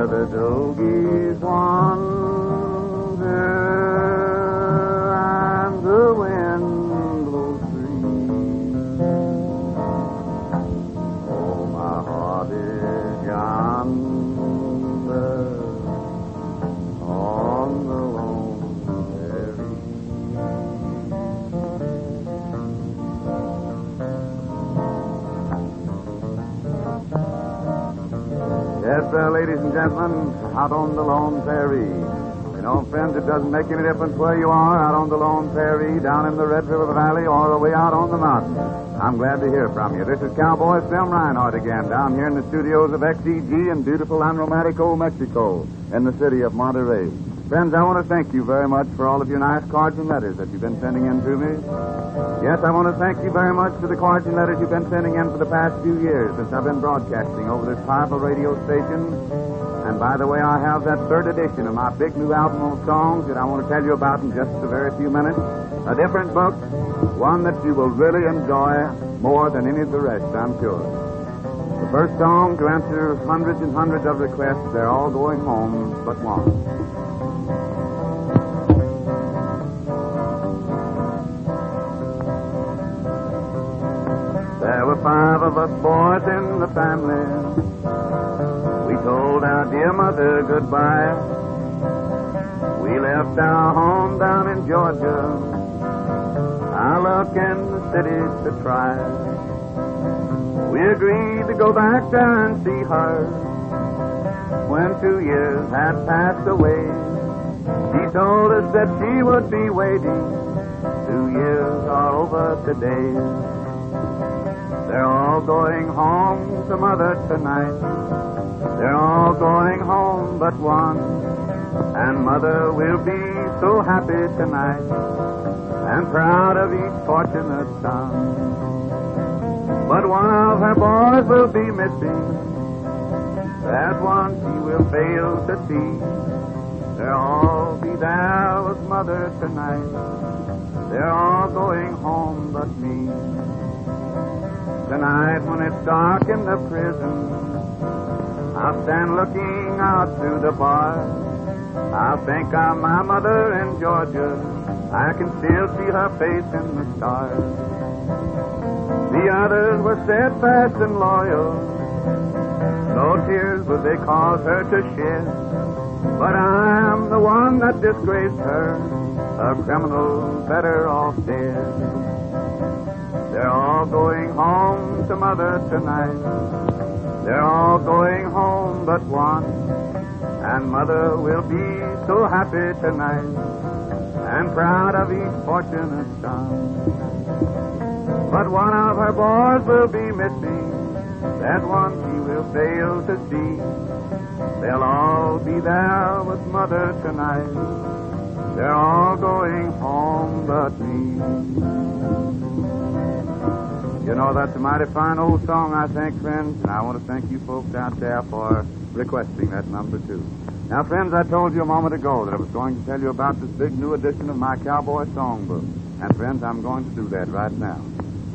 where the doggies wander and the wind blows free. Oh, my heart is yonder on the lone prairie. Yes, sir, ladies and gentlemen, out on the lone prairie. You know, friends, it doesn't make any difference where you are, out on the lone prairie, down in the Red River Valley, or away out on the mountain. I'm glad to hear from you. This is Cowboy Slim Reinhardt again, down here in the studios of XEG in beautiful and romantic old Mexico, in the city of Monterey. Friends, I want to thank you very much for all of your nice cards and letters that you've been sending in to me. Yes, I want to thank you very much for the cards and letters you've been sending in for the past few years since I've been broadcasting over this powerful radio station. And by the way, I have that third edition of my big new album of songs that I want to tell you about in just a very few minutes. A different book, one that you will really enjoy more than any of the rest, I'm sure. The first song to answer hundreds and hundreds of requests, they're all going home but one. There were 5 of us boys in the family. We told our dear mother goodbye. We left our home down in Georgia, our luck in the city to try. We agreed to go back there and see her. When 2 years had passed away, she told us that she would be waiting. 2 years are over today. They're all going home to Mother tonight. They're all going home but one. And Mother will be so happy tonight and proud of each fortunate son. But one of her boys will be missing. That one she will fail to see. They'll all be there with Mother tonight. They're all going home but me. Tonight when it's dark in the prison, I'll stand looking out through the bars. I'll think of my mother in Georgia. I can still see her face in the stars. The others were steadfast and loyal. No tears would they cause her to shed. But I am the one that disgraced her, a criminal better off dead. They're all going home to Mother tonight. They're all going home but one. And Mother will be so happy tonight and proud of each fortunate son. But one of her boys will be missing. That one she will fail to see. They'll all be there with Mother tonight. They're all going home but me. You know, that's a mighty fine old song, I think, friends, and I want to thank you folks out there for requesting that number, too. Now, friends, I told you a moment ago that I was going to tell you about this big new edition of my Cowboy Songbook. And, friends, I'm going to do that right now.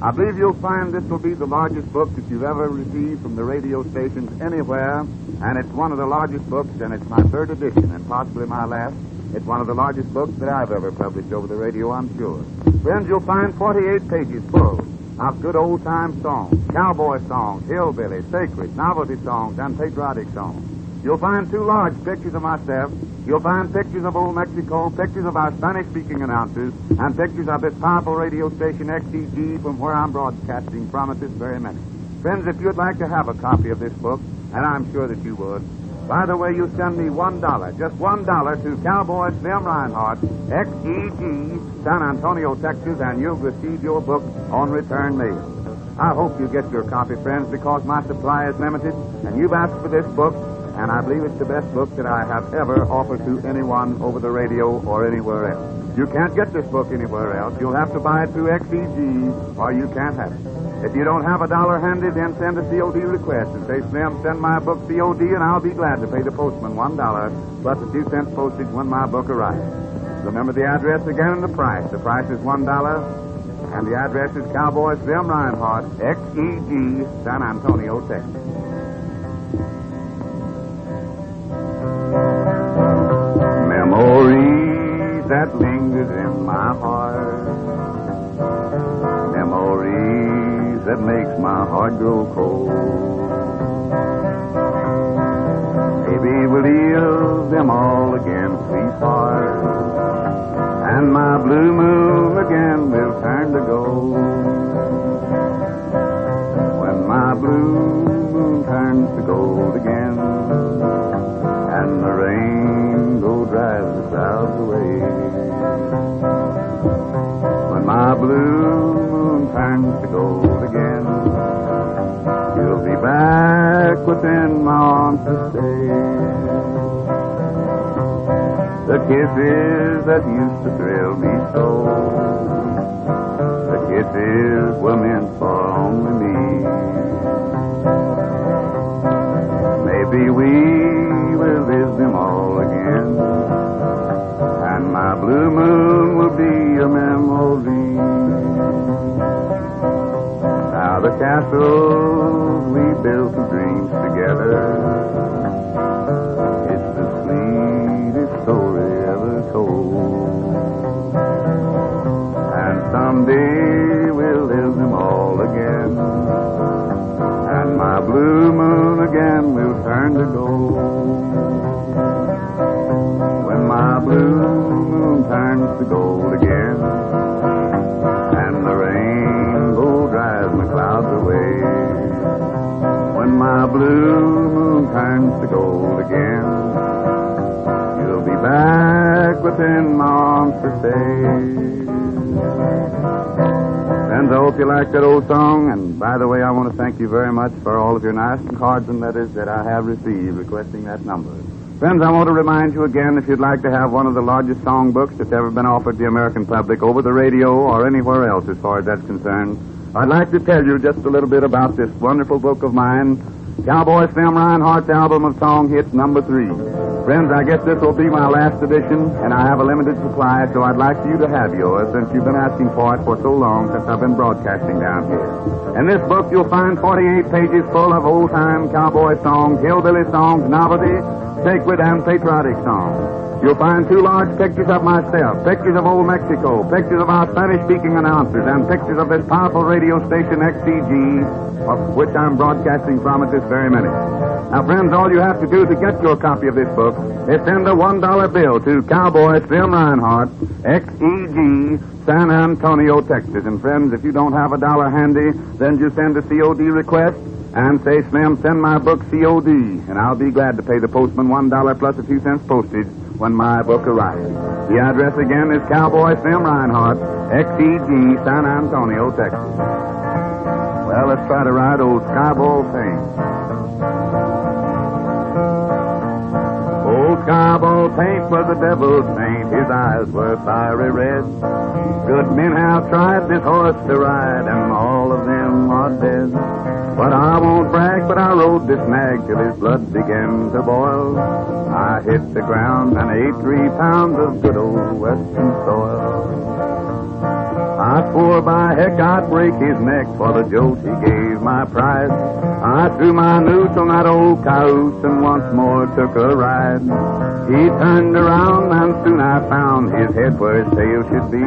I believe you'll find this will be the largest book that you've ever received from the radio stations anywhere, and it's one of the largest books, and it's my third edition, and possibly my last. It's one of the largest books that I've ever published over the radio, I'm sure. Friends, you'll find 48 pages full of good old-time songs, cowboy songs, hillbilly, sacred, novelty songs, and patriotic songs. You'll find 2 large pictures of myself. You'll find pictures of old Mexico, pictures of our Spanish-speaking announcers, and pictures of this powerful radio station, XEG, from where I'm broadcasting from at this very minute. Friends, if you'd like to have a copy of this book, and I'm sure that you would, by the way, you send me $1, just $1 to Cowboy Slim Reinhardt, XEG, San Antonio, Texas, and you'll receive your book on return mail. I hope you get your copy, friends, because my supply is limited, and you've asked for this book, and I believe it's the best book that I have ever offered to anyone over the radio or anywhere else. You can't get this book anywhere else. You'll have to buy it through XEG, or you can't have it. If you don't have $1 handy, then send a COD request and say, Slim, send my book COD, and I'll be glad to pay the postman $1 plus a few cents postage when my book arrives. Remember the address again and the price. The price is $1, and the address is Cowboy Slim Reinhardt, XEG, San Antonio, Texas. my heart. Memories that makes my heart grow cold. Maybe we'll live them all again, sweetheart, and my blue moon again will turn to gold. When my blue moon turns to gold again, and the rainbow drives the clouds away. When my blue moon turns to gold again, you'll be back within my arms to stay. The kisses that used to thrill me so, the kisses were meant for only me. Maybe we will live them all again, and my blue moon will be a memory. Now the castles we built of dreams together, it's the sweetest story ever told. And someday we'll live them all again, and my blue moon again will turn to gold. When my blue moon turns to gold again, and the rainbow drives my clouds away. When my blue moon turns to gold again, you'll be back within my arms to stay. Friends, I hope you like that old song, and by the way, I want to thank you very much for all of your nice cards and letters that I have received requesting that number. Friends, I want to remind you again, if you'd like to have one of the largest song books that's ever been offered to the American public over the radio or anywhere else as far as that's concerned, I'd like to tell you just a little bit about this wonderful book of mine, Cowboy Slim Reinhardt's album of song hits number 3. Friends, I guess this will be my last edition, and I have a limited supply, so I'd like you to have yours since you've been asking for it for so long since I've been broadcasting down here. In this book, you'll find 48 pages full of old-time cowboy songs, hillbilly songs, novelty, sacred, and patriotic songs. You'll find 2 large pictures of myself, pictures of old Mexico, pictures of our Spanish-speaking announcers, and pictures of this powerful radio station, XCG, of which I'm broadcasting from at this very minute. Now, friends, all you have to do to get your copy of this book is send a $1 bill to Cowboy Slim Reinhardt, XEG, San Antonio, Texas. And, friends, if you don't have a dollar handy, then just send a COD request and say, Slim, send my book COD, and I'll be glad to pay the postman $1 plus a few cents postage when my book arrives. The address again is Cowboy Slim Reinhardt, XEG, San Antonio, Texas. Well, let's try to ride old Skyball Paint. Old Skyball Paint was the devil's paint. His eyes were fiery red. Good men have tried this horse to ride, and all of them are dead. But I won't brag, but I rode this nag till his blood began to boil. I hit the ground and ate 3 pounds of good old western soil. I swore by heck I'd break his neck for the jolt he gave my prize. I threw my noose on that old cayuse and once more took a ride. He turned around and soon I found his head where his tail should be.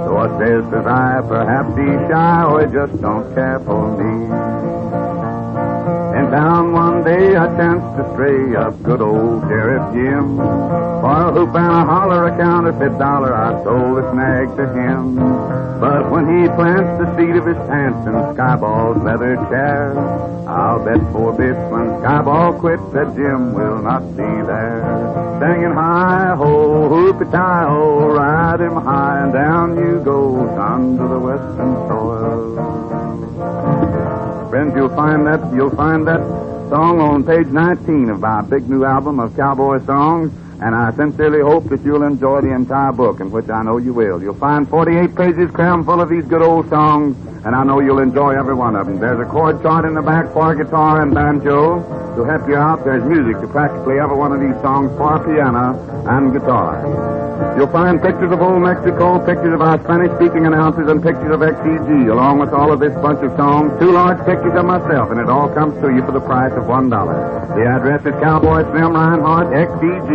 So I says perhaps he's shy or he just don't care for me. In town one day I chanced to stray up good old Sheriff Jim. For a hoop and a holler, a counterfeit dollar, I sold the snag to him. But when he plants the seat of his pants in Skyball's leather chair, I'll bet 4 bits when Skyball quits that Jim will not be there. Singing hi-ho, hoopty-tie-ho, ride him high and down you go, son, to the western soil. Friends, you'll find that song on page 19 of my big new album of cowboy songs, and I sincerely hope that you'll enjoy the entire book, in which I know you will. You'll find 48 pages crammed full of these good old songs, and I know you'll enjoy every one of them. There's a chord chart in the back for guitar and banjo to help you out. There's music to practically every one of these songs for piano and guitar. You'll find pictures of old Mexico, pictures of our Spanish-speaking announcers, and pictures of XEG, along with all of this bunch of songs, 2 large pictures of myself, and it all comes to you for the price of $1. The address is Cowboy Slim Reinhardt, XEG,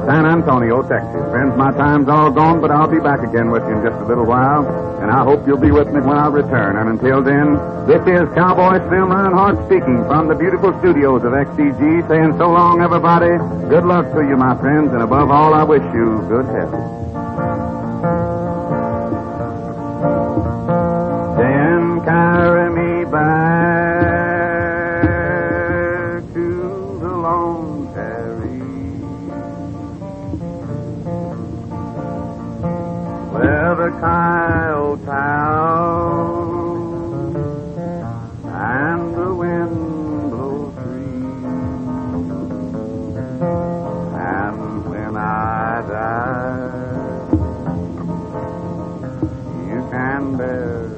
San Antonio, Texas. Friends, my time's all gone, but I'll be back again with you in just a little while, and I hope you'll be with me when I return. And until then, this is Cowboy Slim Reinhardt speaking from the beautiful studios of XEG, saying so long, everybody. Good luck to you, my friends, and above all, I wish you good health. Then carry me back to the Lone Prairie, where the coyotes howl and the wind blows free. And when I die, you can bear